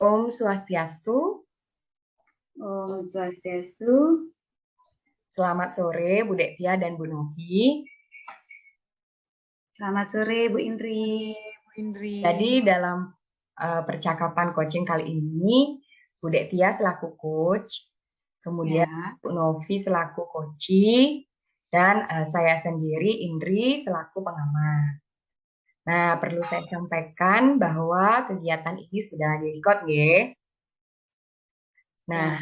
Om Swastiastu. Om Swastiastu. Selamat sore Bu Dektia dan Bu Novi. Selamat sore Bu Indri. Jadi dalam percakapan coaching kali ini, Bu Dektia selaku coach, kemudian Bu Novi selaku coachi, dan saya sendiri Indri selaku pengamat. Nah, perlu saya sampaikan bahwa kegiatan ini sudah di-record ya. Nah,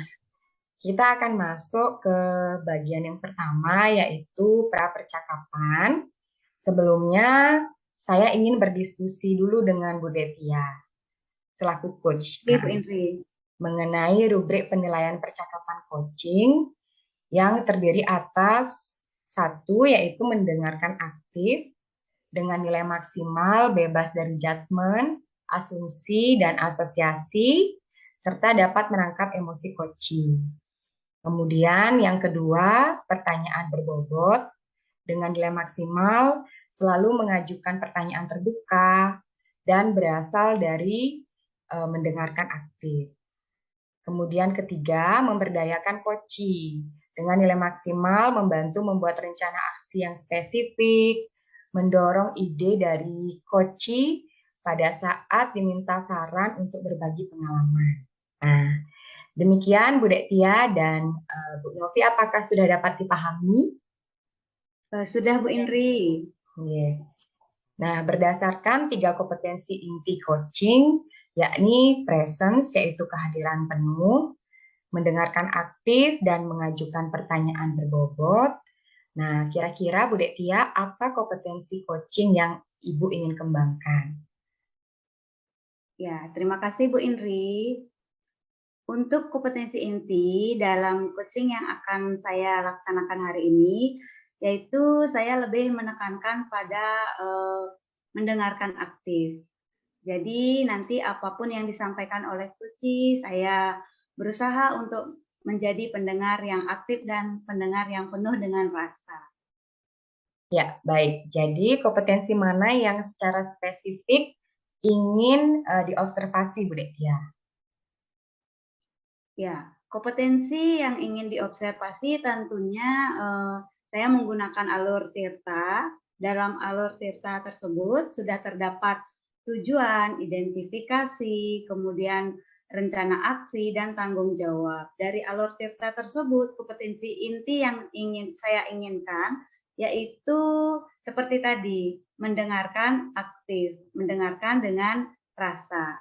kita akan masuk ke bagian yang pertama, yaitu pra-percakapan. Sebelumnya, saya ingin berdiskusi dulu dengan Bu Devia, selaku coach, mengenai rubrik penilaian percakapan coaching yang terdiri atas satu, yaitu mendengarkan aktif dengan nilai maksimal bebas dari judgement, asumsi, dan asosiasi, serta dapat menangkap emosi coaching. Kemudian yang kedua, pertanyaan berbobot dengan nilai maksimal selalu mengajukan pertanyaan terbuka dan berasal dari mendengarkan aktif. Kemudian ketiga, memberdayakan coaching dengan nilai maksimal membantu membuat rencana aksi yang spesifik, mendorong ide dari coaching pada saat diminta saran untuk berbagi pengalaman. Nah, demikian Bu Dektia dan Bu Novi, apakah sudah dapat dipahami? Sudah Bu Indri. Nah, berdasarkan 3 kompetensi inti coaching, yakni presence, yaitu kehadiran penuh, mendengarkan aktif, dan mengajukan pertanyaan berbobot. Nah, kira-kira Bu Dektia, apa kompetensi coaching yang Ibu ingin kembangkan? Ya, terima kasih Bu Indri. Untuk kompetensi inti dalam coaching yang akan saya laksanakan hari ini, yaitu saya lebih menekankan pada mendengarkan aktif. Jadi nanti apapun yang disampaikan oleh coach, saya berusaha untuk menjadi pendengar yang aktif dan pendengar yang penuh dengan rasa. Ya, baik. Jadi kompetensi mana yang secara spesifik ingin diobservasi, Bu Dektia? Ya, kompetensi yang ingin diobservasi tentunya saya menggunakan alur Tirta. Dalam alur Tirta tersebut sudah terdapat tujuan, identifikasi, kemudian rencana aksi, dan tanggung jawab. Dari alur Tirta tersebut, kompetensi inti yang saya inginkan yaitu seperti tadi, mendengarkan aktif, mendengarkan dengan rasa.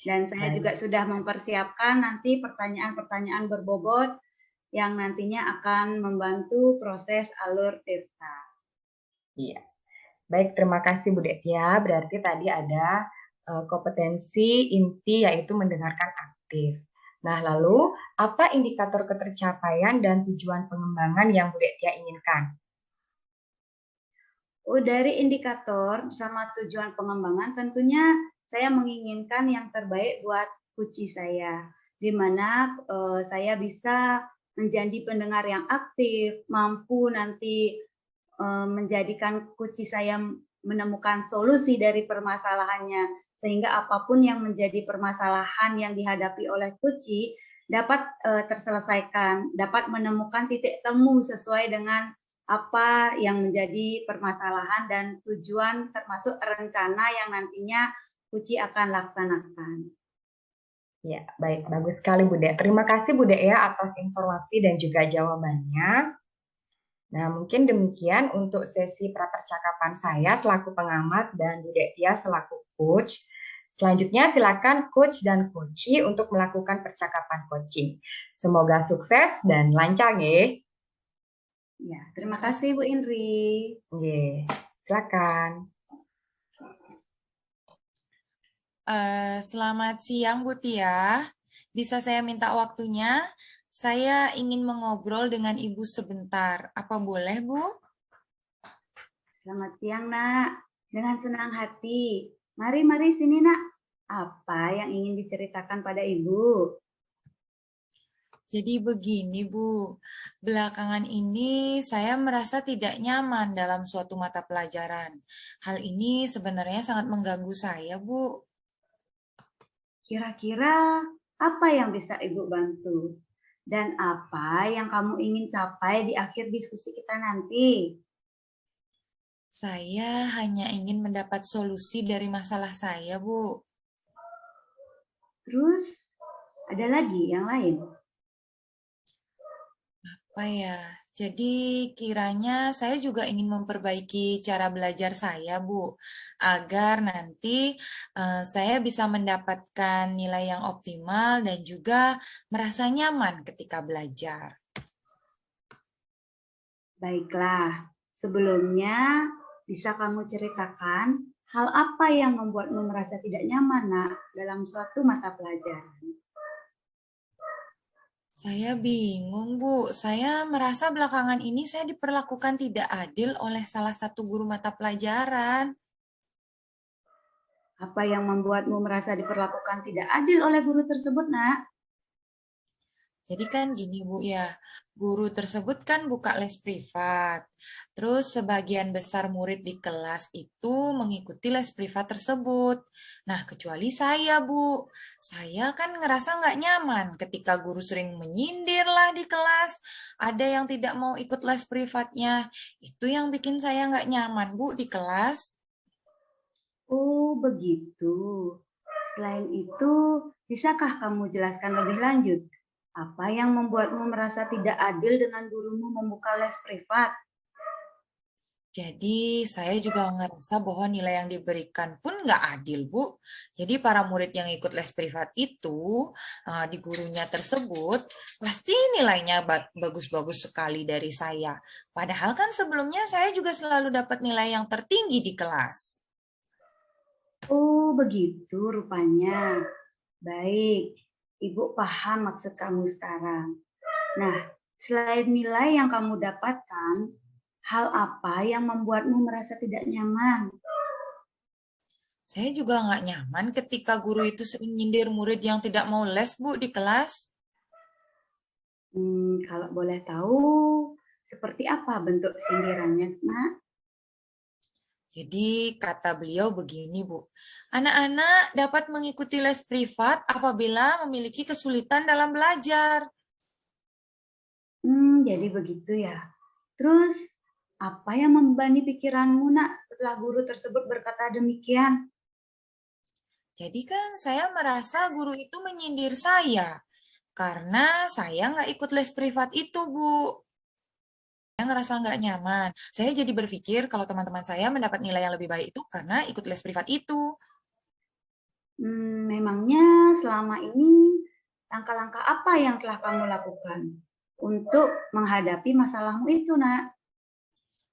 Dan saya juga sudah mempersiapkan nanti pertanyaan-pertanyaan berbobot yang nantinya akan membantu proses alur Tirta. Iya. Baik, terima kasih Bu Dektia. Berarti tadi ada kompetensi inti yaitu mendengarkan aktif. Nah, lalu apa indikator ketercapaian dan tujuan pengembangan yang Bu Dektia inginkan? Dari indikator sama tujuan pengembangan tentunya saya menginginkan yang terbaik buat coach saya, di mana saya bisa menjadi pendengar yang aktif, mampu nanti menjadikan coach saya menemukan solusi dari permasalahannya, sehingga apapun yang menjadi permasalahan yang dihadapi oleh coach dapat terselesaikan, dapat menemukan titik temu sesuai dengan apa yang menjadi permasalahan dan tujuan termasuk rencana yang nantinya coach akan laksanakan. Ya, baik. Bagus sekali Bu Dek. Terima kasih Bu Dek ya atas informasi dan juga jawabannya. Nah, mungkin demikian untuk sesi prapercakapan saya selaku pengamat dan Bu Dektia selaku coach. Selanjutnya silakan coach dan coachee untuk melakukan percakapan coaching. Semoga sukses dan lancar ya. Ya, terima kasih Bu Indri. Silakan. Selamat siang Bu Tia. Bisa saya minta waktunya? Saya ingin mengobrol dengan Ibu sebentar. Apa boleh, Bu? Selamat siang, Nak. Dengan senang hati. Mari sini, Nak. Apa yang ingin diceritakan pada Ibu? Jadi begini, Bu. Belakangan ini saya merasa tidak nyaman dalam suatu mata pelajaran. Hal ini sebenarnya sangat mengganggu saya, Bu. Kira-kira apa yang bisa Ibu bantu? Dan apa yang kamu ingin capai di akhir diskusi kita nanti? Saya hanya ingin mendapat solusi dari masalah saya, Bu. Terus, ada lagi yang lain? Apa ya? Jadi kiranya saya juga ingin memperbaiki cara belajar saya, Bu, agar nanti saya bisa mendapatkan nilai yang optimal dan juga merasa nyaman ketika belajar. Baiklah, sebelumnya bisa kamu ceritakan hal apa yang membuatmu merasa tidak nyaman, Nak, dalam suatu mata pelajaran? Saya bingung, Bu. Saya merasa belakangan ini saya diperlakukan tidak adil oleh salah satu guru mata pelajaran. Apa yang membuatmu merasa diperlakukan tidak adil oleh guru tersebut, Nak? Jadi kan gini Bu ya, guru tersebut kan buka les privat. Terus sebagian besar murid di kelas itu mengikuti les privat tersebut. Nah, kecuali saya Bu. Saya kan ngerasa nggak nyaman ketika guru sering menyindir lah di kelas. Ada yang tidak mau ikut les privatnya. Itu yang bikin saya nggak nyaman Bu di kelas. Oh, begitu. Selain itu, bisakah kamu jelaskan lebih lanjut? Apa yang membuatmu merasa tidak adil dengan gurumu membuka les privat? Jadi saya juga ngerasa bahwa nilai yang diberikan pun nggak adil, Bu. Jadi para murid yang ikut les privat itu di gurunya tersebut pasti nilainya bagus-bagus sekali dari saya. Padahal kan sebelumnya saya juga selalu dapat nilai yang tertinggi di kelas. Oh, begitu rupanya. Baik, Ibu paham maksud kamu sekarang. Nah, selain nilai yang kamu dapatkan, hal apa yang membuatmu merasa tidak nyaman? Saya juga nggak nyaman ketika guru itu sering nyindir murid yang tidak mau les, Bu, di kelas. Kalau boleh tahu, seperti apa bentuk sindirannya, Nak? Jadi kata beliau begini, Bu. Anak-anak dapat mengikuti les privat apabila memiliki kesulitan dalam belajar. Jadi begitu ya. Terus, apa yang membebani pikiranmu, Nak, setelah guru tersebut berkata demikian? Jadi kan saya merasa guru itu menyindir saya karena saya nggak ikut les privat itu, Bu. Saya ngerasa nggak nyaman. Saya jadi berpikir kalau teman-teman saya mendapat nilai yang lebih baik itu karena ikut les privat itu. Memangnya selama ini langkah-langkah apa yang telah kamu lakukan untuk menghadapi masalahmu itu, Nak?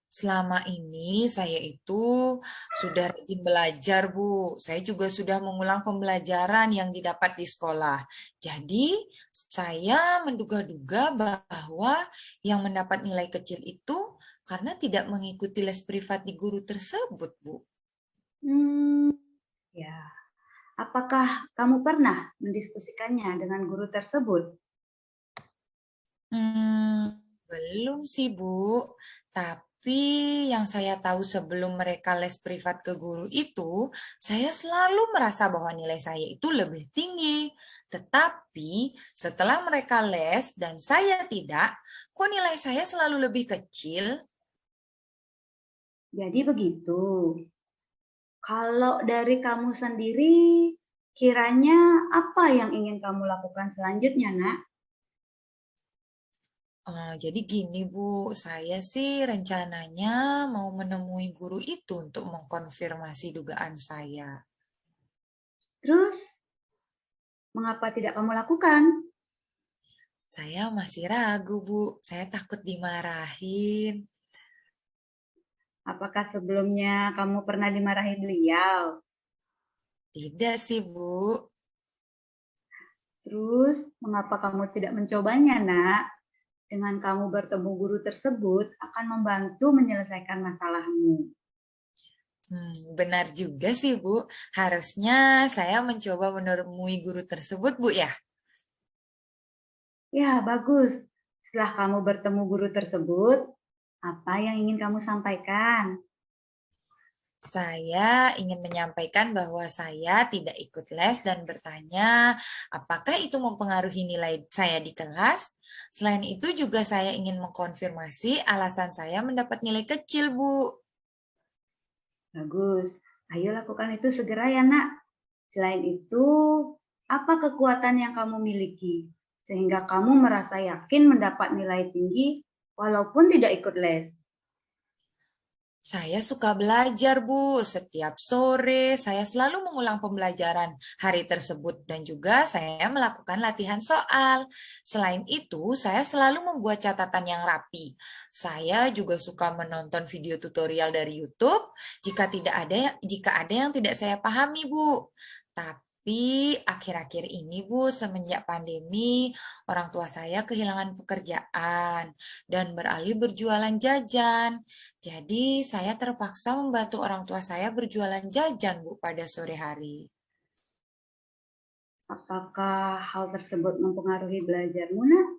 Selama ini saya itu sudah rajin belajar, Bu. Saya juga sudah mengulang pembelajaran yang didapat di sekolah. Jadi, saya menduga-duga bahwa yang mendapat nilai kecil itu karena tidak mengikuti les privat di guru tersebut, Bu. Hmm, ya. Apakah kamu pernah mendiskusikannya dengan guru tersebut? Belum sih, Bu. Tapi yang saya tahu sebelum mereka les privat ke guru itu, saya selalu merasa bahwa nilai saya itu lebih tinggi. Tetapi setelah mereka les dan saya tidak, kok nilai saya selalu lebih kecil? Jadi begitu. Kalau dari kamu sendiri, kiranya apa yang ingin kamu lakukan selanjutnya, Nak? Jadi gini Bu, saya sih rencananya mau menemui guru itu untuk mengkonfirmasi dugaan saya. Terus, mengapa tidak kamu lakukan? Saya masih ragu Bu, saya takut dimarahin. Apakah sebelumnya kamu pernah dimarahi beliau? Tidak sih Bu. Terus, mengapa kamu tidak mencobanya, Nak? Dengan kamu bertemu guru tersebut akan membantu menyelesaikan masalahmu. Benar juga sih Bu. Harusnya saya mencoba menemui guru tersebut Bu ya. Ya, bagus. Setelah kamu bertemu guru tersebut, apa yang ingin kamu sampaikan? Saya ingin menyampaikan bahwa saya tidak ikut les dan bertanya apakah itu mempengaruhi nilai saya di kelas. Selain itu juga saya ingin mengkonfirmasi alasan saya mendapat nilai kecil, Bu. Bagus. Ayo lakukan itu segera ya, Nak. Selain itu, apa kekuatan yang kamu miliki sehingga kamu merasa yakin mendapat nilai tinggi walaupun tidak ikut les? Saya suka belajar, Bu. Setiap sore saya selalu mengulang pembelajaran hari tersebut dan juga saya melakukan latihan soal. Selain itu, saya selalu membuat catatan yang rapi. Saya juga suka menonton video tutorial dari YouTube jika ada yang tidak saya pahami, Bu. Tapi akhir-akhir ini, Bu, semenjak pandemi, orang tua saya kehilangan pekerjaan dan beralih berjualan jajan. Jadi saya terpaksa membantu orang tua saya berjualan jajan, Bu, pada sore hari. Apakah hal tersebut mempengaruhi belajarmu, Nak?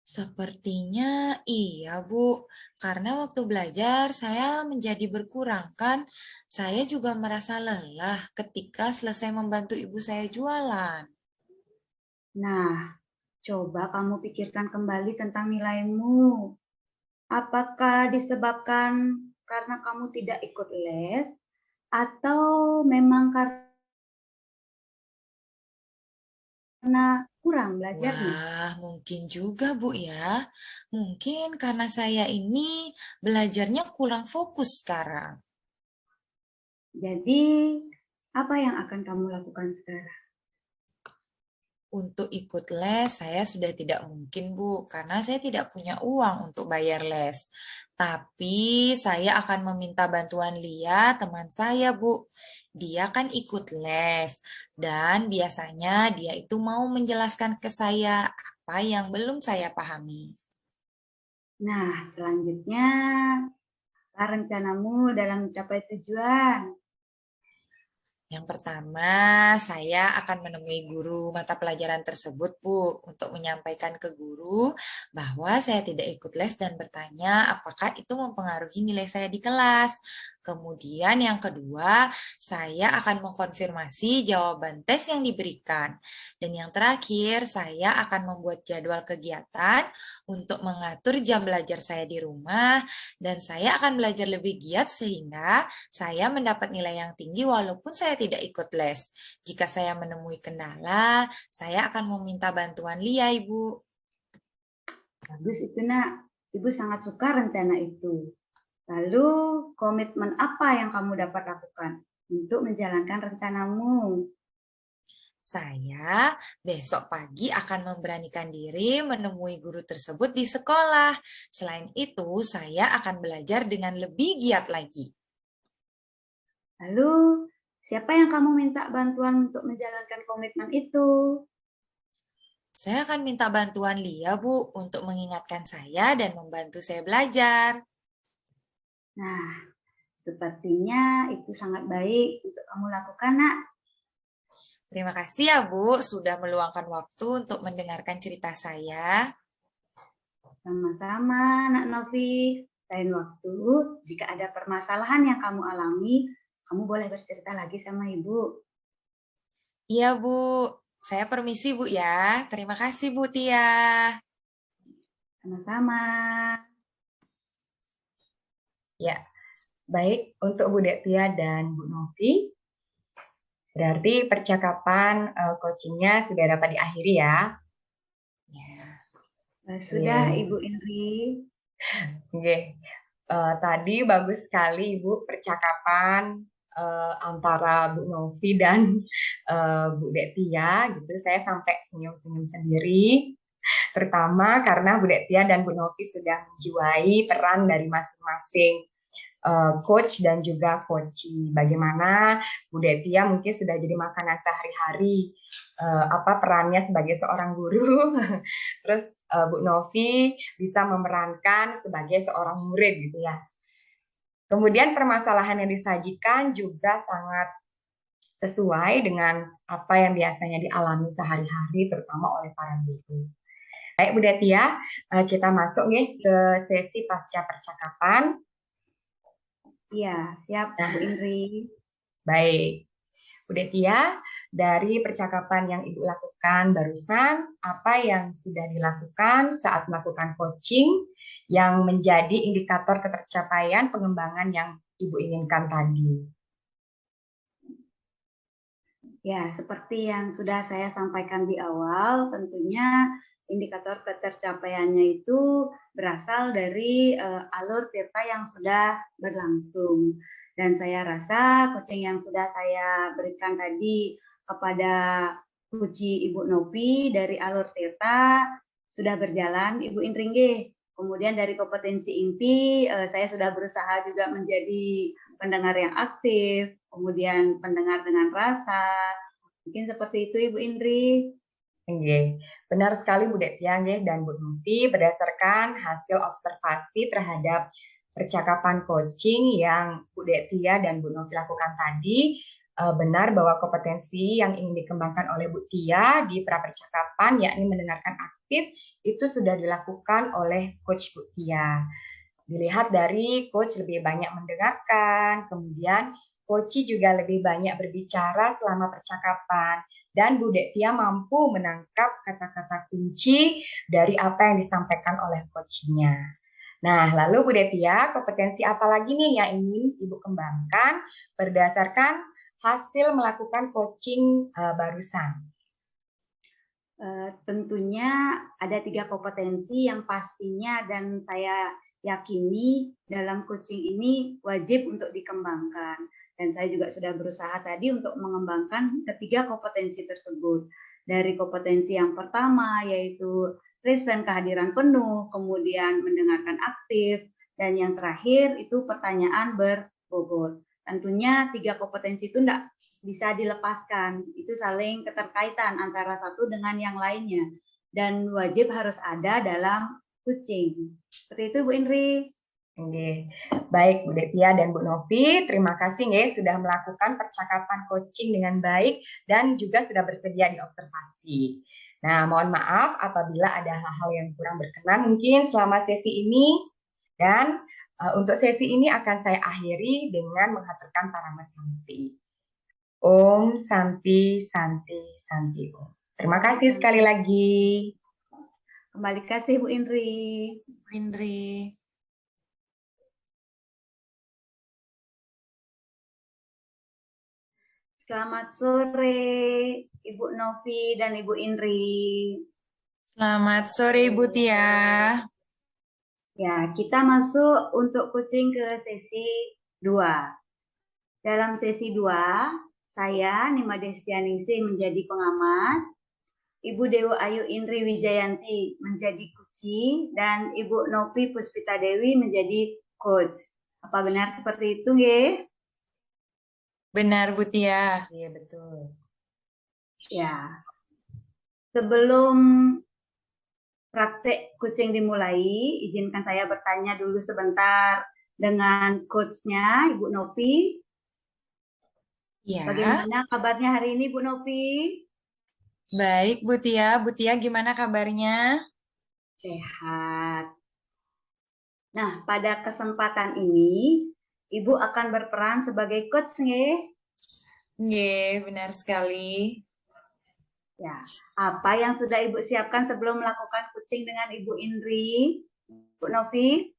Sepertinya iya, Bu. Karena waktu belajar saya menjadi berkurang kan. Saya juga merasa lelah ketika selesai membantu ibu saya jualan. Nah, coba kamu pikirkan kembali tentang nilaimu. Apakah disebabkan karena kamu tidak ikut les atau memang karena kurang belajarnya? Wah, mungkin juga, Bu ya. Mungkin karena saya ini belajarnya kurang fokus sekarang. Jadi, apa yang akan kamu lakukan sekarang? Untuk ikut les, saya sudah tidak mungkin, Bu, karena saya tidak punya uang untuk bayar les. Tapi saya akan meminta bantuan Lia, teman saya, Bu. Dia kan ikut les, dan biasanya dia itu mau menjelaskan ke saya apa yang belum saya pahami. Nah, selanjutnya, apa rencanamu dalam mencapai tujuan? Yang pertama, saya akan menemui guru mata pelajaran tersebut, Bu, untuk menyampaikan ke guru bahwa saya tidak ikut les dan bertanya apakah itu mempengaruhi nilai saya di kelas. Kemudian yang kedua, saya akan mengkonfirmasi jawaban tes yang diberikan. Dan yang terakhir, saya akan membuat jadwal kegiatan untuk mengatur jam belajar saya di rumah dan saya akan belajar lebih giat sehingga saya mendapat nilai yang tinggi walaupun saya tidak ikut les. Jika saya menemui kendala, saya akan meminta bantuan Lia, Ibu. Bagus itu, Nak. Ibu sangat suka rencana itu. Lalu, komitmen apa yang kamu dapat lakukan untuk menjalankan rencanamu? Saya besok pagi akan memberanikan diri menemui guru tersebut di sekolah. Selain itu, saya akan belajar dengan lebih giat lagi. Lalu, siapa yang kamu minta bantuan untuk menjalankan komitmen itu? Saya akan minta bantuan Lia, Bu, untuk mengingatkan saya dan membantu saya belajar. Nah, sepertinya itu sangat baik untuk kamu lakukan, Nak. Terima kasih ya, Bu, sudah meluangkan waktu untuk mendengarkan cerita saya. Sama-sama, Nak Novi. Lain waktu, jika ada permasalahan yang kamu alami, kamu boleh bercerita lagi sama Ibu. Iya, Bu. Saya permisi, Bu ya. Terima kasih, Bu Tia. Sama-sama. Ya, baik untuk Bu Detia dan Bu Novi. Berarti percakapan coachingnya sudah dapat diakhiri ya. Ya. Sudah, Oke. Ibu Indri. Oke. Tadi bagus sekali Ibu percakapan antara Bu Novi dan Bu Detia gitu. Saya sampai senyum-senyum sendiri. Terutama karena Bu Detia dan Bu Novi sudah menjiwai peran dari masing-masing coach dan juga coachee. Bagaimana Bu Detia mungkin sudah jadi makanan sehari-hari, apa perannya sebagai seorang guru. Terus Bu Novi bisa memerankan sebagai seorang murid gitu ya. Kemudian permasalahan yang disajikan juga sangat sesuai dengan apa yang biasanya dialami sehari-hari terutama oleh para guru. Baik Bu Detia, kita masuk nih ke sesi pasca percakapan. Iya, siap Nah, Bu Indri. baik. Bu Detia, dari percakapan yang Ibu lakukan barusan, apa yang sudah dilakukan saat melakukan coaching yang menjadi indikator ketercapaian pengembangan yang Ibu inginkan tadi? Ya, seperti yang sudah saya sampaikan di awal, tentunya indikator ketercapaiannya itu berasal dari alur tirta yang sudah berlangsung. Dan saya rasa coaching yang sudah saya berikan tadi kepada Puji Ibu Novi dari alur tirta sudah berjalan, Ibu Indringge. Kemudian dari kompetensi inti, saya sudah berusaha juga menjadi pendengar yang aktif, kemudian pendengar dengan rasa. Mungkin seperti itu Ibu Indri. Nggih, benar sekali Bu Detia nggih dan Bu Nuti berdasarkan hasil observasi terhadap percakapan coaching yang Bu Detia dan Bu Nuti lakukan tadi, benar bahwa kompetensi yang ingin dikembangkan oleh Bu Tia di prapercakapan yakni mendengarkan aktif itu sudah dilakukan oleh coach Bu Tia. Dilihat dari coach lebih banyak mendengarkan, kemudian coach juga lebih banyak berbicara selama percakapan dan Bu Detia mampu menangkap kata-kata kunci dari apa yang disampaikan oleh coachnya. Nah, lalu Bu Detia, kompetensi apa lagi nih yang ingin Ibu kembangkan berdasarkan hasil melakukan coaching barusan? Tentunya ada 3 kompetensi yang pastinya dan saya yakini dalam coaching ini wajib untuk dikembangkan. Dan saya juga sudah berusaha tadi untuk mengembangkan ketiga kompetensi tersebut. Dari kompetensi yang pertama yaitu present kehadiran penuh, kemudian mendengarkan aktif, dan yang terakhir itu pertanyaan berbobot. Tentunya 3 kompetensi itu tidak bisa dilepaskan, itu saling keterkaitan antara satu dengan yang lainnya dan wajib harus ada dalam coaching. Seperti itu Bu Indri. Oke. Baik Bu Detia dan Bu Novi, terima kasih ya sudah melakukan percakapan coaching dengan baik dan juga sudah bersedia diobservasi. Nah, mohon maaf apabila ada hal-hal yang kurang berkenan mungkin selama sesi ini dan untuk sesi ini akan saya akhiri dengan menghaturkan Parama Santi. Om Santi Santi Santi Om. Terima kasih sekali lagi. Kembali kasih Bu Indri. Bu Indri. Selamat sore Ibu Novi dan Ibu Indri. Selamat sore Ibu Tia. Ya, kita masuk untuk coaching ke sesi 2. Dalam sesi 2, saya Nima Destianingsih menjadi pengamat, Ibu Dewa Ayu Indri Wijayanti menjadi coach, dan Ibu Novi Puspita Dewi menjadi coach. Apa benar seperti itu, nggih? Benar Bu Tia. Iya, betul. Ya. Sebelum praktek coaching dimulai, izinkan saya bertanya dulu sebentar dengan coachnya, Ibu Novi. Ya. Bagaimana kabarnya hari ini, Bu Novi? Baik Bu Tia. Bu Tia gimana kabarnya? Sehat. Nah, pada kesempatan ini, Ibu akan berperan sebagai coach, nggih? Nggih, benar sekali. Ya, apa yang sudah Ibu siapkan sebelum melakukan coaching dengan Ibu Indri, Bu Novi?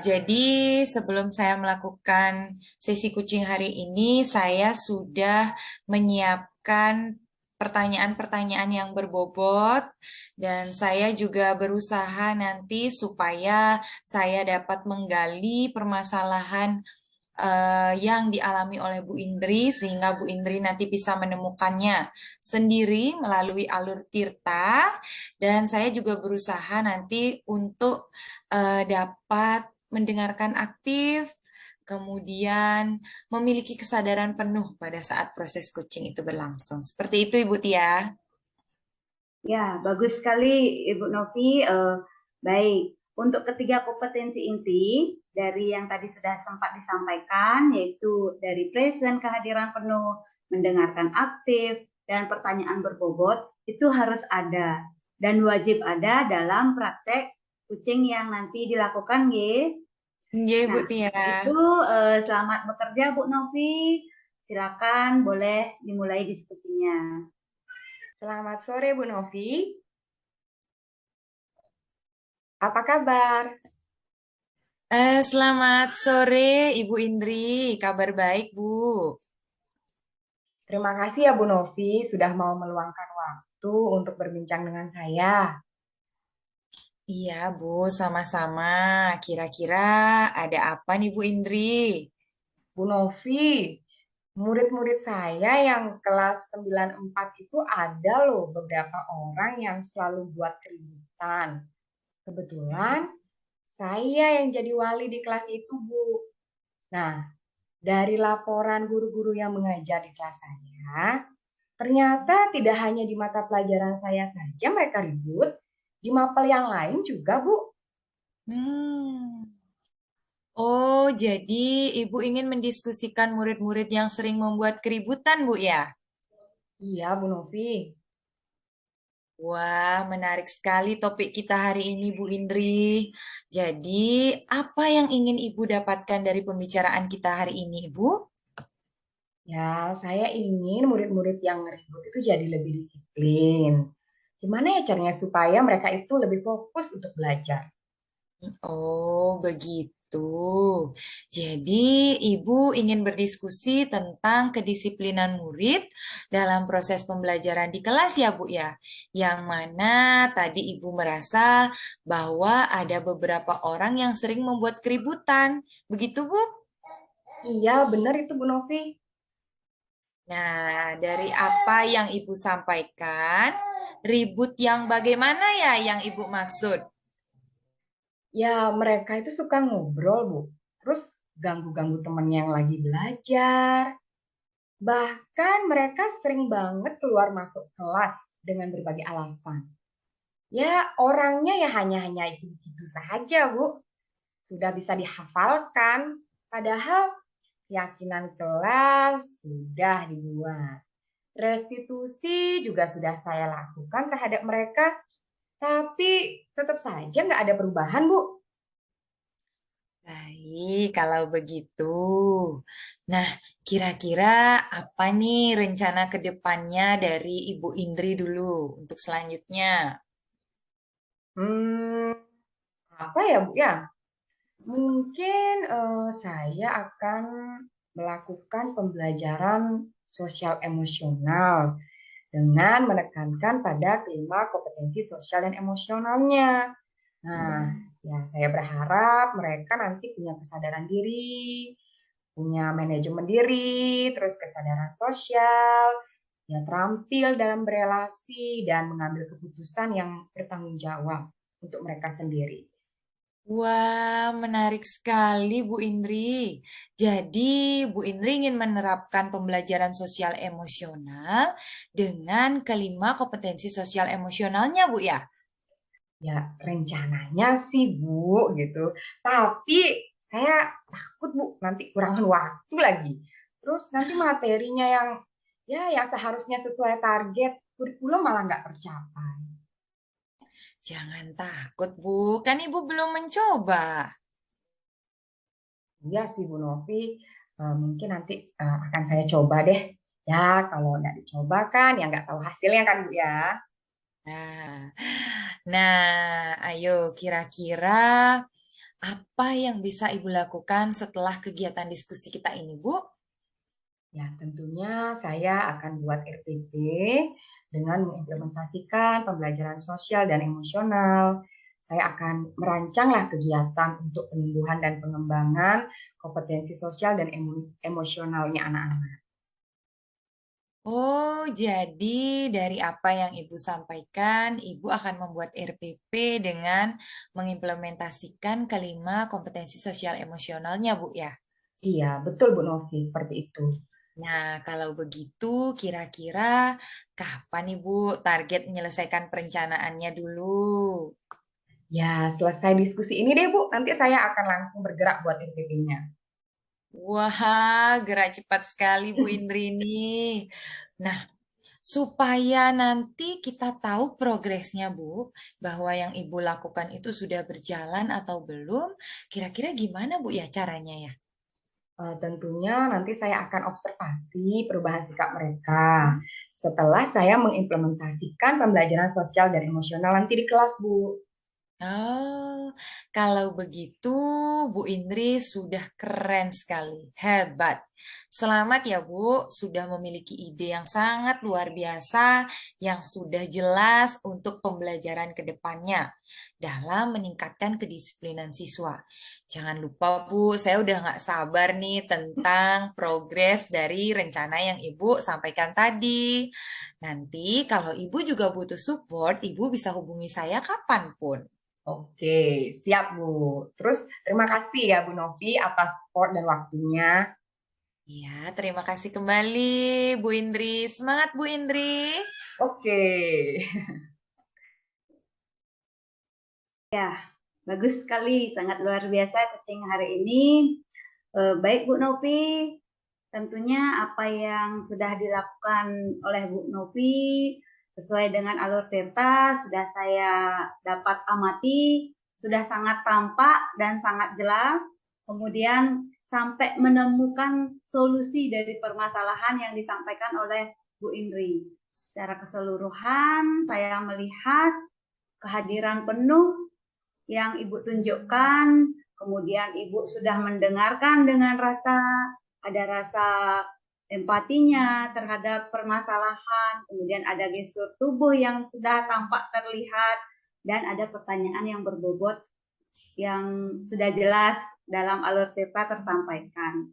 Jadi sebelum saya melakukan sesi coaching hari ini, saya sudah menyiapkan pertanyaan-pertanyaan yang berbobot dan saya juga berusaha nanti supaya saya dapat menggali permasalahan yang dialami oleh Bu Indri sehingga Bu Indri nanti bisa menemukannya sendiri melalui alur tirta dan saya juga berusaha nanti untuk dapat mendengarkan aktif kemudian memiliki kesadaran penuh pada saat proses coaching itu berlangsung. Seperti itu Ibu Tia. Ya, bagus sekali Ibu Novi. Baik, untuk ketiga kompetensi inti dari yang tadi sudah sempat disampaikan, yaitu dari present, kehadiran penuh, mendengarkan aktif, dan pertanyaan berbobot, itu harus ada dan wajib ada dalam praktek coaching yang nanti dilakukan, nggih. Iya, Bu Nah, Tia. untuk itu selamat bekerja Bu Novi. Silakan boleh dimulai diskusinya. Selamat sore Bu Novi. Apa kabar? Selamat sore, Ibu Indri. Kabar baik, Bu. Terima kasih ya Bu Novi sudah mau meluangkan waktu untuk berbincang dengan saya. Iya, Bu, sama-sama. Kira-kira ada apa nih, Bu Indri? Bu Novi, murid-murid saya yang kelas 94 itu ada loh beberapa orang yang selalu buat keributan. Kebetulan saya yang jadi wali di kelas itu, Bu. Nah, dari laporan guru-guru yang mengajar di kelas saya, ternyata tidak hanya di mata pelajaran saya saja mereka ribut, di mapel yang lain juga, Bu. Hmm. Oh, jadi Ibu ingin mendiskusikan murid-murid yang sering membuat keributan, Bu, ya? Iya, Bu Novi. Wah, menarik sekali topik kita hari ini, Bu Indri. Jadi, apa yang ingin Ibu dapatkan dari pembicaraan kita hari ini, Ibu? Ya, saya ingin murid-murid yang ribut itu jadi lebih disiplin. Gimana ya caranya supaya mereka itu lebih fokus untuk belajar? Oh, begitu. Jadi, Ibu ingin berdiskusi tentang kedisiplinan murid dalam proses pembelajaran di kelas ya, Bu ya. Yang mana tadi Ibu merasa bahwa ada beberapa orang yang sering membuat keributan. Begitu, Bu? Iya, benar itu Bu Novi. Nah, dari apa yang Ibu sampaikan, ribut yang bagaimana ya yang Ibu maksud? Ya, mereka itu suka ngobrol, Bu. Terus ganggu-ganggu temen yang lagi belajar. Bahkan mereka sering banget keluar masuk kelas dengan berbagai alasan. Ya, orangnya ya hanya itu saja, Bu. Sudah bisa dihafalkan. Padahal keyakinan kelas sudah dibuat. Restitusi juga sudah saya lakukan terhadap mereka, tapi tetap saja nggak ada perubahan, Bu. Baik, kalau begitu. Nah, kira-kira apa nih rencana ke depannya dari Ibu Indri dulu untuk selanjutnya? Hmm, apa ya, Bu? Ya, mungkin saya akan melakukan pembelajaran sosial emosional dengan menekankan pada kelima kompetensi sosial dan emosionalnya. Nah, ya saya berharap mereka nanti punya kesadaran diri, punya manajemen diri, terus kesadaran sosial, ya terampil dalam berelasi dan mengambil keputusan yang bertanggung jawab untuk mereka sendiri. Wah, menarik sekali Bu Indri. Jadi, Bu Indri ingin menerapkan pembelajaran sosial emosional dengan kelima kompetensi sosial emosionalnya, Bu ya? Ya, rencananya sih, Bu, gitu. Tapi saya takut, Bu, nanti kurangan waktu lagi. Terus nanti materinya yang seharusnya sesuai target kurikulum malah nggak tercapai. Jangan takut, Bu. Kan Ibu belum mencoba. Iya sih, Bu Novi. Mungkin nanti akan saya coba deh. Ya, kalau nggak dicoba kan, ya nggak tahu hasilnya kan, Bu ya. Nah, nah, ayo kira-kira apa yang bisa Ibu lakukan setelah kegiatan diskusi kita ini, Bu? Ya, tentunya saya akan buat RPP dengan mengimplementasikan pembelajaran sosial dan emosional. Saya akan merancanglah kegiatan untuk penumbuhan dan pengembangan kompetensi sosial dan emosionalnya anak-anak. Oh, jadi dari apa yang Ibu sampaikan, Ibu akan membuat RPP dengan mengimplementasikan kelima kompetensi sosial emosionalnya, Bu ya? Iya, betul Bu Novi, seperti itu. Nah, kalau begitu, kira-kira kapan Ibu target menyelesaikan perencanaannya dulu? Ya, selesai diskusi ini deh Bu, nanti saya akan langsung bergerak buat RPP-nya. Wah, gerak cepat sekali Bu Indri ini. Nah, supaya nanti kita tahu progresnya, Bu, bahwa yang Ibu lakukan itu sudah berjalan atau belum. Kira-kira gimana, Bu, ya caranya ya? Tentunya nanti saya akan observasi perubahan sikap mereka setelah saya mengimplementasikan pembelajaran sosial dan emosional nanti di kelas, Bu. Oh, kalau begitu Bu Indri sudah keren sekali, hebat. Selamat ya Bu, sudah memiliki ide yang sangat luar biasa, yang sudah jelas untuk pembelajaran ke depannya dalam meningkatkan kedisiplinan siswa. Jangan lupa Bu, saya udah nggak sabar nih tentang progres dari rencana yang Ibu sampaikan tadi. Nanti kalau Ibu juga butuh support, Ibu bisa hubungi saya kapanpun. Oke, siap Bu. Terus terima kasih ya Bu Novi atas support dan waktunya. Ya, terima kasih kembali Bu Indri. Semangat Bu Indri. Oke. Ya, bagus sekali, sangat luar biasa coaching hari ini. Baik Bu Novi, tentunya apa yang sudah dilakukan oleh Bu Novi sesuai dengan alur Tirta sudah saya dapat amati, sudah sangat tampak dan sangat jelas. Kemudian sampai menemukan solusi dari permasalahan yang disampaikan oleh Bu Indri. Secara keseluruhan, saya melihat kehadiran penuh yang Ibu tunjukkan, kemudian Ibu sudah mendengarkan dengan ada rasa empatinya terhadap permasalahan, kemudian ada gestur tubuh yang sudah tampak terlihat, dan ada pertanyaan yang berbobot yang sudah jelas dalam alur Tirta tersampaikan.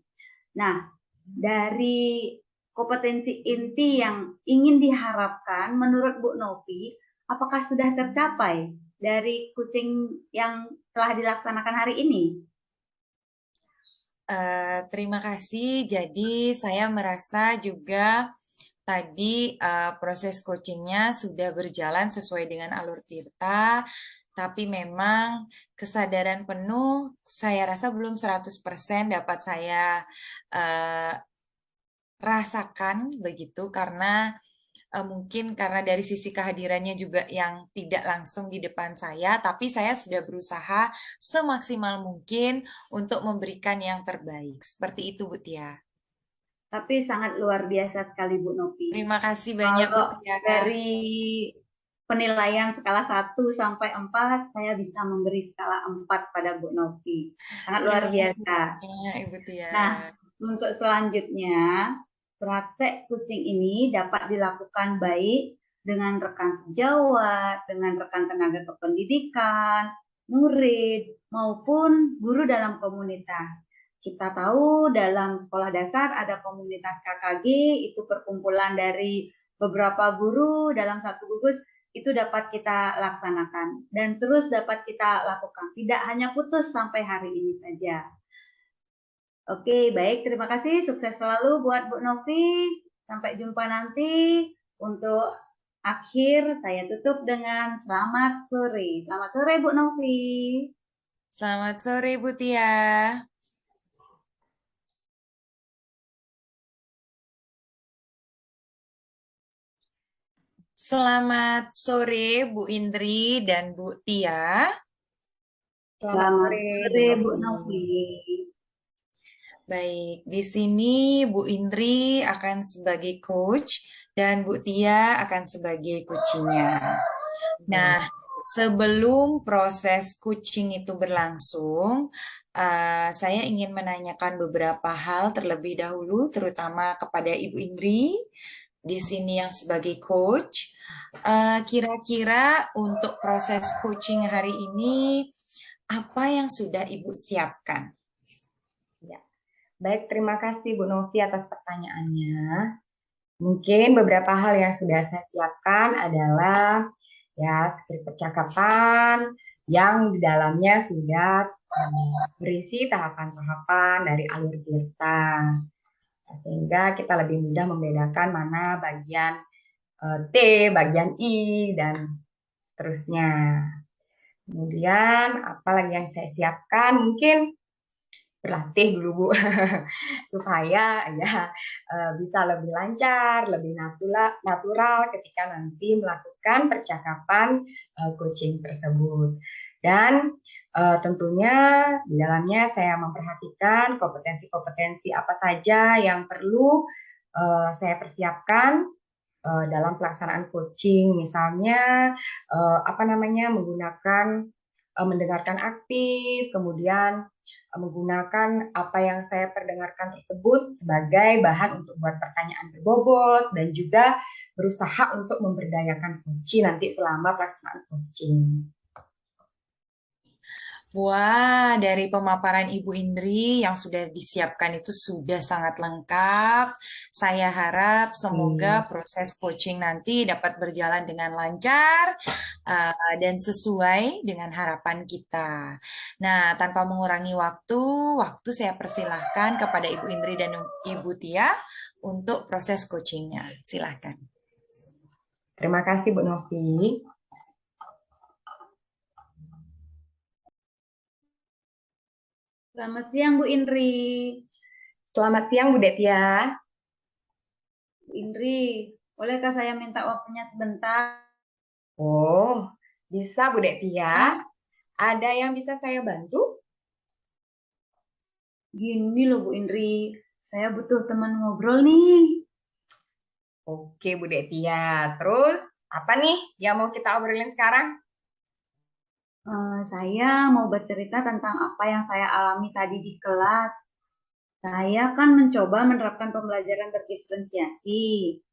Nah, dari kompetensi inti yang ingin diharapkan menurut Bu Novi, apakah sudah tercapai dari coaching yang telah dilaksanakan hari ini? Terima kasih. Jadi saya merasa juga tadi proses coachingnya sudah berjalan sesuai dengan alur Tirta, tapi memang kesadaran penuh saya rasa belum 100% dapat saya eh, rasakan begitu karena mungkin karena dari sisi kehadirannya juga yang tidak langsung di depan saya, tapi saya sudah berusaha semaksimal mungkin untuk memberikan yang terbaik. Seperti itu, Bu Tia. Tapi sangat luar biasa sekali Bu Novi. Terima kasih banyak, Bu Kalau Tia. dari penilaian skala 1 sampai 4, saya bisa memberi skala 4 pada Bu Novi. Sangat luar Terima kasih biasa. banyak, Ibu Tia. Nah, untuk selanjutnya, praktek kucing ini dapat dilakukan baik dengan rekan sejawat, dengan rekan tenaga kependidikan, murid, maupun guru dalam komunitas. Kita tahu dalam sekolah dasar ada komunitas KKG, itu perkumpulan dari beberapa guru dalam satu gugus, itu dapat kita laksanakan dan terus dapat kita lakukan. Tidak hanya putus sampai hari ini saja. Oke, baik. Terima kasih. Sukses selalu buat Bu Novi. Sampai jumpa nanti. Untuk akhir, saya tutup dengan selamat sore. Selamat sore, Bu Novi. Selamat sore, Bu Tia. Selamat sore, Bu Indri dan Bu Tia. Selamat Selamat sore Bu sore, Bu Novi. Novi. Baik, di sini Bu Indri akan sebagai coach dan Bu Tia akan sebagai coachingnya. Nah, sebelum proses coaching itu berlangsung, saya ingin menanyakan beberapa hal terlebih dahulu, terutama kepada Ibu Indri di sini yang sebagai coach. Kira-kira untuk proses coaching hari ini, apa yang sudah Ibu siapkan? Ya. Baik, terima kasih Bu Novi atas pertanyaannya. Mungkin beberapa hal yang sudah saya siapkan adalah ya skrip percakapan yang di dalamnya sudah berisi tahapan-tahapan dari alur Tirta. Sehingga kita lebih mudah membedakan mana bagian T, bagian I, dan seterusnya. Kemudian, apa lagi yang saya siapkan? Mungkin berlatih dulu Bu supaya ya bisa lebih lancar, lebih natural ketika nanti melakukan percakapan coaching tersebut. Dan tentunya di dalamnya saya memperhatikan kompetensi-kompetensi apa saja yang perlu saya persiapkan dalam pelaksanaan coaching, misalnya apa namanya menggunakan mendengarkan aktif, kemudian menggunakan apa yang saya perdengarkan tersebut sebagai bahan untuk buat pertanyaan berbobot dan juga berusaha untuk memberdayakan coaching nanti selama pelaksanaan coaching. Wah, dari pemaparan Ibu Indri yang sudah disiapkan itu sudah sangat lengkap. Saya harap semoga proses coaching nanti dapat berjalan dengan lancar dan sesuai dengan harapan kita. Nah, tanpa mengurangi waktu saya persilahkan kepada Ibu Indri dan Ibu Tia untuk proses coachingnya. Silahkan. Terima kasih Bu Novi. Selamat siang Bu Indri. Selamat siang Bu Detia. Bu Indri, bolehkah saya minta waktunya sebentar? Oh, bisa Bu Detia. Ada yang bisa saya bantu? Gini loh Bu Indri, saya butuh teman ngobrol nih. Oke Bu Detia. Terus apa nih yang mau kita obrolin sekarang? Saya mau bercerita tentang apa yang saya alami tadi di kelas. Saya kan mencoba menerapkan pembelajaran berdiferensiasi,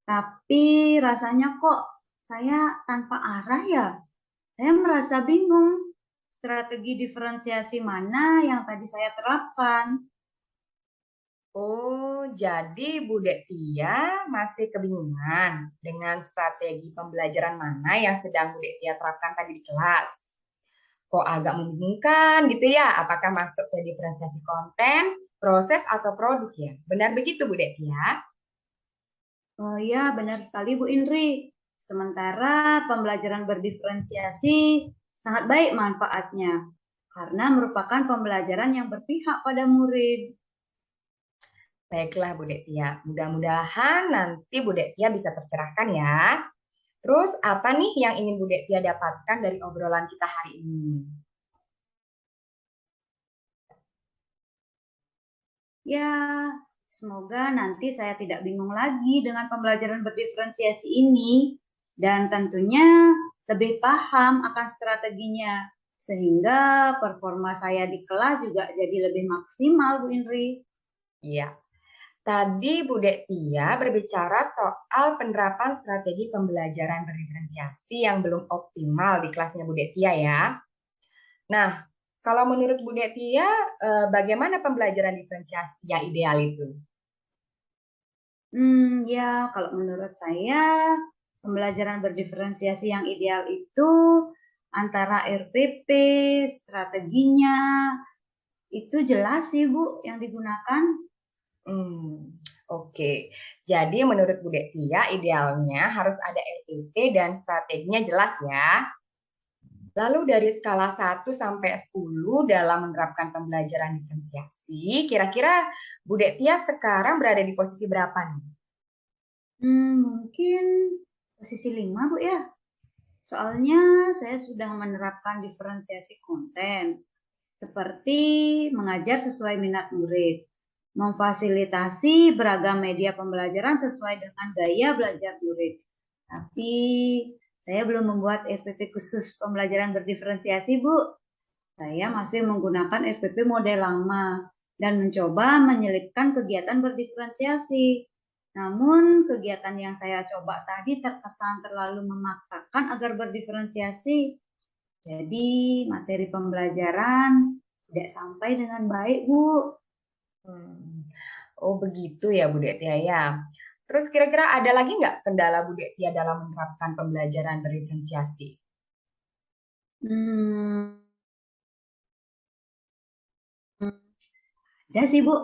tapi rasanya kok saya tanpa arah ya. Saya merasa bingung strategi diferensiasi mana yang tadi saya terapkan. Oh, jadi Bu Detia masih kebingungan dengan strategi pembelajaran mana yang sedang Bu Detia terapkan tadi di kelas. Kok agak membingungkan gitu ya? Apakah masuk ke diferensiasi konten, proses, atau produk ya? Benar begitu Bu Detia? Oh ya, benar sekali Bu Indri. Sementara pembelajaran berdiferensiasi sangat baik manfaatnya karena merupakan pembelajaran yang berpihak pada murid. Baiklah Bu Detia, mudah-mudahan nanti Bu Detia bisa tercerahkan ya. Terus apa nih yang ingin Bu Detia dapatkan dari obrolan kita hari ini? Ya, semoga nanti saya tidak bingung lagi dengan pembelajaran berdiferensiasi ini dan tentunya lebih paham akan strateginya sehingga performa saya di kelas juga jadi lebih maksimal, Bu Indri. Iya, tadi Bu Detia berbicara soal penerapan strategi pembelajaran berdiferensiasi yang belum optimal di kelasnya Bu Detia ya. Nah, kalau menurut Bu Detia, bagaimana pembelajaran diferensiasi yang ideal itu? Ya, kalau menurut saya pembelajaran berdiferensiasi yang ideal itu antara RPP, strateginya, itu jelas sih Bu yang digunakan. Oke. Jadi menurut Bu Detia, idealnya harus ada RPP dan strateginya jelas ya. Lalu dari skala 1 sampai 10 dalam menerapkan pembelajaran diferensiasi, kira-kira Bu Detia sekarang berada di posisi berapa nih? Mungkin posisi 5 Bu ya. Soalnya saya sudah menerapkan diferensiasi konten, seperti mengajar sesuai minat murid, memfasilitasi beragam media pembelajaran sesuai dengan gaya belajar murid. Tapi saya belum membuat RPP khusus pembelajaran berdiferensiasi, Bu. Saya masih menggunakan RPP model lama dan mencoba menyelipkan kegiatan berdiferensiasi. Namun, kegiatan yang saya coba tadi terkesan terlalu memaksakan agar berdiferensiasi. Jadi, materi pembelajaran tidak sampai dengan baik, Bu. Oh begitu ya Bu Detia ya. Terus kira-kira ada lagi nggak kendala Bu Detia dalam menerapkan pembelajaran berdiferensiasi? Hmm, ada sih, Bu.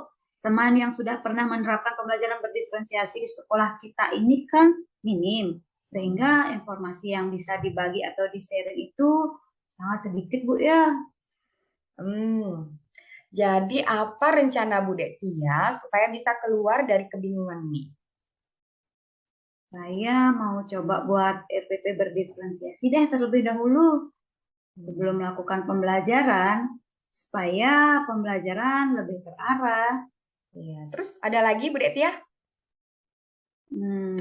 Teman yang sudah pernah menerapkan pembelajaran berdiferensiasi di sekolah kita ini kan minim. Sehingga informasi yang bisa dibagi atau di-sharing itu sangat sedikit, Bu ya. Hmm, Jadi apa rencana Bu Detia supaya bisa keluar dari kebingungan ini? Saya mau coba buat RPP berdiferensiasi deh terlebih dahulu sebelum melakukan pembelajaran supaya pembelajaran lebih terarah. Iya, terus ada lagi Bu Detia?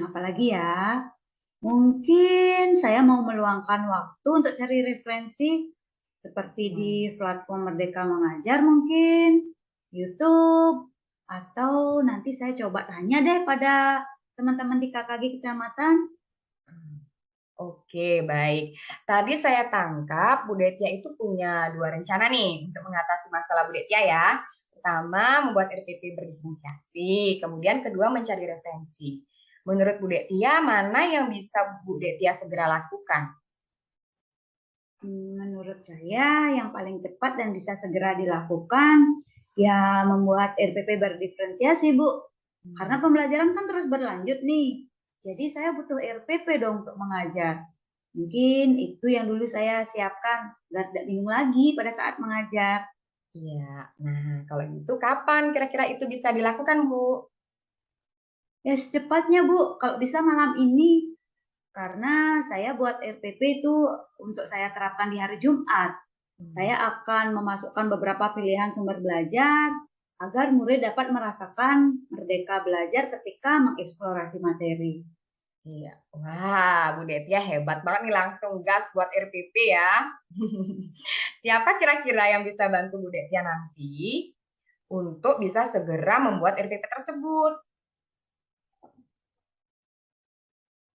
Apalagi ya? Mungkin saya mau meluangkan waktu untuk cari referensi seperti di platform Merdeka Mengajar mungkin, YouTube, atau nanti saya coba tanya deh pada teman-teman di KKG kecamatan. Oke, baik. Tadi saya tangkap Bu Detia itu punya dua rencana nih untuk mengatasi masalah Bu Detia ya. Pertama, membuat RPP berdiferensiasi. Kemudian kedua, mencari referensi. Menurut Bu Detia, mana yang bisa Bu Detia segera lakukan? Menurut saya yang paling cepat dan bisa segera dilakukan ya membuat RPP berdiferensiasi, Bu. Karena pembelajaran kan terus berlanjut nih. Jadi saya butuh RPP dong untuk mengajar. Mungkin itu yang dulu saya siapkan agar tidak bingung lagi pada saat mengajar. Iya, nah kalau gitu kapan kira-kira itu bisa dilakukan, Bu? Ya secepatnya, Bu, kalau bisa malam ini. Karena saya buat RPP itu untuk saya terapkan di hari Jumat. Saya akan memasukkan beberapa pilihan sumber belajar agar murid dapat merasakan merdeka belajar ketika mengeksplorasi materi. Iya. Wah, Bu Detia hebat banget nih langsung gas buat RPP ya. Siapa kira-kira yang bisa bantu Bu Detia nanti untuk bisa segera membuat RPP tersebut?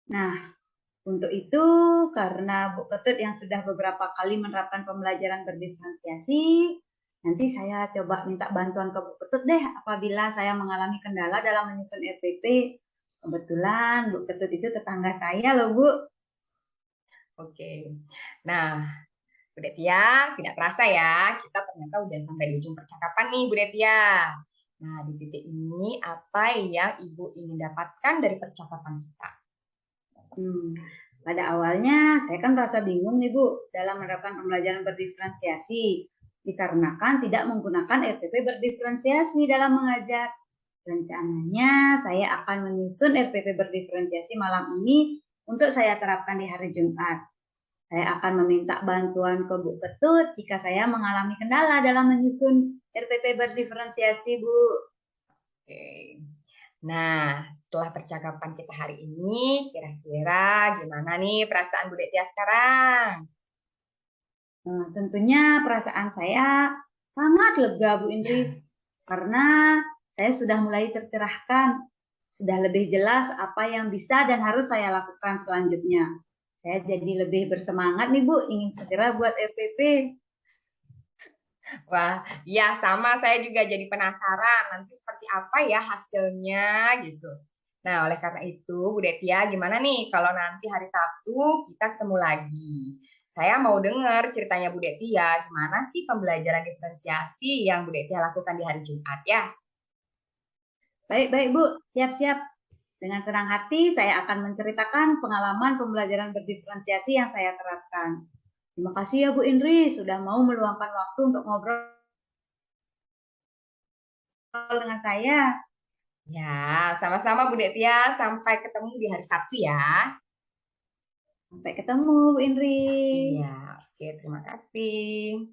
Nah, untuk itu karena Bu Ketut yang sudah beberapa kali menerapkan pembelajaran berdiferensiasi, nanti saya coba minta bantuan ke Bu Ketut deh apabila saya mengalami kendala dalam menyusun RPP. Kebetulan Bu Ketut itu tetangga saya loh, Bu. Oke. Nah, Bu Detia, tidak terasa ya, kita ternyata udah sampai di ujung percakapan nih, Bu Detia. Nah, di titik ini apa yang Ibu ingin dapatkan dari percakapan kita? Pada awalnya saya kan merasa bingung nih Bu dalam menerapkan pembelajaran berdiferensiasi dikarenakan tidak menggunakan RPP berdiferensiasi dalam mengajar. Rencananya saya akan menyusun RPP berdiferensiasi malam ini untuk saya terapkan di hari Jumat. Saya akan meminta bantuan ke Bu Ketut jika saya mengalami kendala dalam menyusun RPP berdiferensiasi, Bu. Oke. Nah, setelah percakapan kita hari ini, kira-kira gimana nih perasaan Bu Detia sekarang? Tentunya perasaan saya sangat lega, Bu Indri, karena saya sudah mulai tercerahkan, sudah lebih jelas apa yang bisa dan harus saya lakukan selanjutnya. Saya jadi lebih bersemangat nih Bu, ingin segera buat RPP. Wah, ya sama saya juga jadi penasaran nanti seperti apa ya hasilnya gitu. Nah, oleh karena itu, Bu Detia, gimana nih kalau nanti hari Sabtu kita ketemu lagi? Saya mau dengar ceritanya Bu Detia, gimana sih pembelajaran diferensiasi yang Bu Detia lakukan di hari Jumat ya? Baik-baik Bu, siap-siap. Dengan senang hati saya akan menceritakan pengalaman pembelajaran berdiferensiasi yang saya terapkan. Terima kasih ya Bu Indri sudah mau meluangkan waktu untuk ngobrol dengan saya. Ya, sama-sama Bu Detia. Sampai ketemu di hari Sabtu ya. Sampai ketemu Bu Indri. Iya, oke, terima kasih.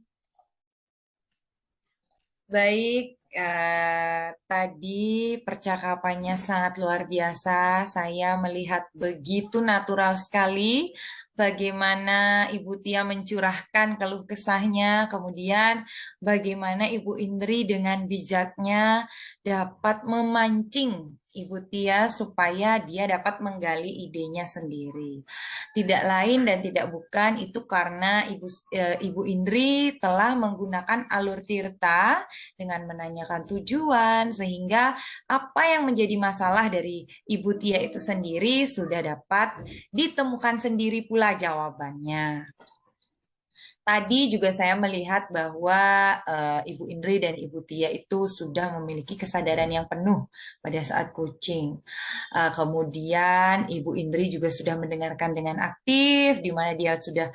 Baik, tadi percakapannya sangat luar biasa. Saya melihat begitu natural sekali bagaimana Ibu Tia mencurahkan keluh kesahnya, kemudian bagaimana Ibu Indri dengan bijaknya dapat memancing Ibu Tia supaya dia dapat menggali idenya sendiri. Tidak lain dan tidak bukan itu karena Ibu Indri telah menggunakan alur Tirta dengan menanyakan tujuan sehingga apa yang menjadi masalah dari Ibu Tia itu sendiri sudah dapat ditemukan sendiri pula jawabannya. Tadi juga saya melihat bahwa Ibu Indri dan Ibu Tia itu sudah memiliki kesadaran yang penuh pada saat coaching. Kemudian Ibu Indri juga sudah mendengarkan dengan aktif, di mana dia sudah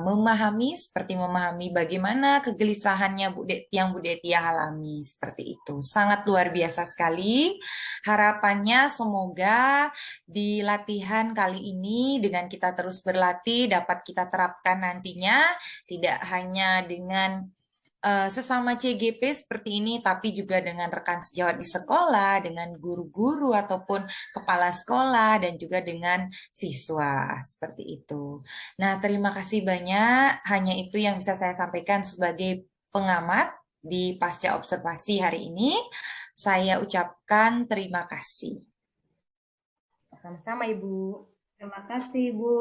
memahami, seperti memahami bagaimana kegelisahannya yang Bu Tia alami, seperti itu. Sangat luar biasa sekali. Harapannya semoga di latihan kali ini dengan kita terus berlatih dapat kita terapkan nantinya tidak hanya dengan sesama CGP seperti ini, tapi juga dengan rekan sejawat di sekolah, dengan guru-guru ataupun kepala sekolah, dan juga dengan siswa, seperti itu. Nah, terima kasih banyak. Hanya itu yang bisa saya sampaikan sebagai pengamat di pasca observasi hari ini. Saya ucapkan terima kasih. Sama-sama Ibu. Terima kasih, Bu.